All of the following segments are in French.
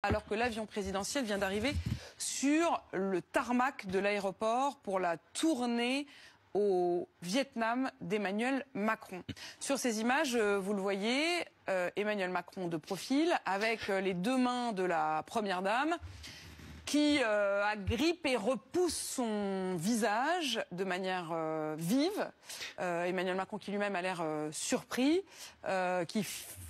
alors que l'avion présidentiel vient d'arriver sur le tarmac de l'aéroport pour la tournée au Vietnam d'Emmanuel Macron. Sur ces images, vous le voyez, Emmanuel Macron de profil, avec les deux mains de la première dame, qui agrippe et repousse son visage de manière vive. Emmanuel Macron qui lui-même a l'air surpris, qui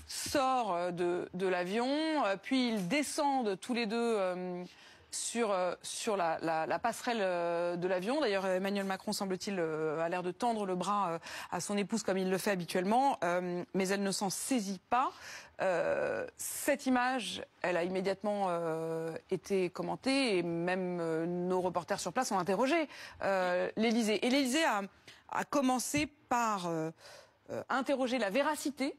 sort de l'avion, puis ils descendent tous les deux sur la passerelle de l'avion. D'ailleurs, Emmanuel Macron, semble-t-il, a l'air de tendre le bras à son épouse comme il le fait habituellement, mais elle ne s'en saisit pas. Cette image, elle a immédiatement été commentée et même nos reporters sur place ont interrogé l'Élysée. Et l'Élysée a commencé par interroger la véracité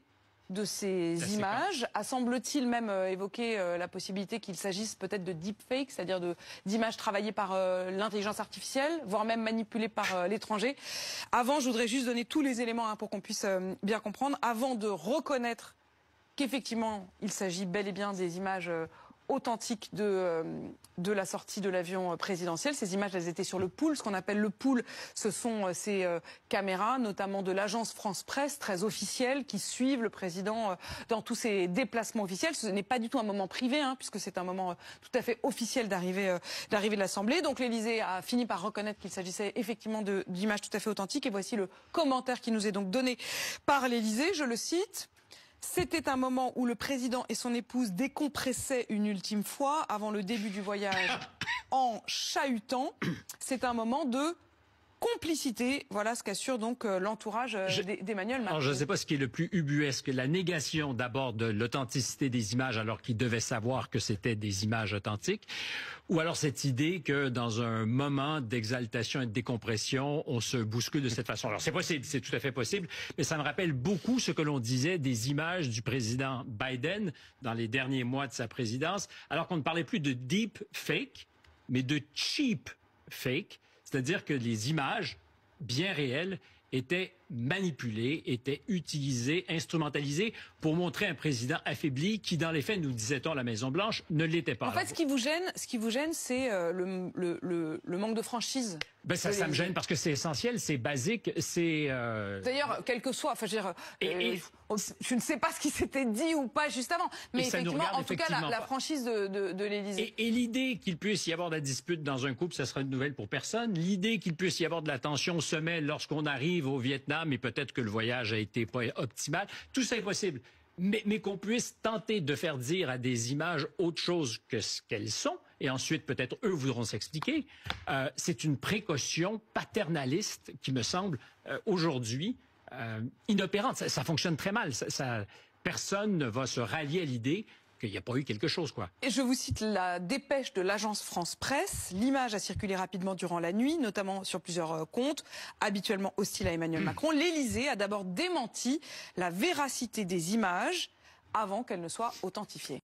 de ces images, a semble-t-il même évoqué la possibilité qu'il s'agisse peut-être de deepfake, c'est-à-dire d'images travaillées par l'intelligence artificielle, voire même manipulées par l'étranger. Avant, je voudrais juste donner tous les éléments pour qu'on puisse bien comprendre, avant de reconnaître qu'effectivement, il s'agit bel et bien des images authentiques de la sortie de l'avion présidentiel. Ces images, elles étaient sur le pool. Ce qu'on appelle le pool, ce sont ces caméras, notamment de l'agence France Presse, très officielle, qui suivent le président dans tous ses déplacements officiels. Ce n'est pas du tout un moment privé, puisque c'est un moment tout à fait officiel d'arrivée de l'Assemblée. Donc l'Élysée a fini par reconnaître qu'il s'agissait effectivement d'images tout à fait authentiques. Et voici le commentaire qui nous est donc donné par l'Élysée. Je le cite. C'était un moment où le président et son épouse décompressaient une ultime fois avant le début du voyage en chahutant. C'est un moment de complicité. Voilà ce qu'assure donc l'entourage d'Emmanuel Macron. Alors je ne sais pas ce qui est le plus ubuesque, la négation d'abord de l'authenticité des images alors qu'il devait savoir que c'était des images authentiques, ou alors cette idée que dans un moment d'exaltation et de décompression, on se bouscule de cette façon. Alors c'est possible, c'est tout à fait possible, mais ça me rappelle beaucoup ce que l'on disait des images du président Biden dans les derniers mois de sa présidence, alors qu'on ne parlait plus de deep fake, mais de cheap fake. C'est-à-dire que les images bien réelles étaient manipulées, étaient utilisées, instrumentalisées pour montrer un président affaibli qui, dans les faits, nous disait-on à la Maison-Blanche, ne l'était pas. En fait, ce qui vous gêne, c'est le manque de franchise. Ben ça me gêne parce que c'est essentiel, c'est basique, c'est... D'ailleurs, quel que soit, enfin, je veux dire, je ne sais pas ce qui s'était dit ou pas juste avant, mais effectivement, en tout cas, la franchise de l'Élysée. Et l'idée qu'il puisse y avoir de la dispute dans un couple, ça sera une nouvelle pour personne. L'idée qu'il puisse y avoir de la tension au sommet lorsqu'on arrive au Vietnam, et peut-être que le voyage a été pas optimal, tout ça est possible. Mais qu'on puisse tenter de faire dire à des images autre chose que ce qu'elles sont, et ensuite peut-être eux voudront s'expliquer, c'est une précaution paternaliste qui me semble aujourd'hui inopérante. Ça fonctionne très mal. Personne ne va se rallier à l'idée qu'il n'y a pas eu quelque chose, quoi. Et je vous cite la dépêche de l'agence France Presse. L'image a circulé rapidement durant la nuit, notamment sur plusieurs comptes, habituellement hostiles à Emmanuel Macron. L'Élysée a d'abord démenti la véracité des images avant qu'elles ne soient authentifiées.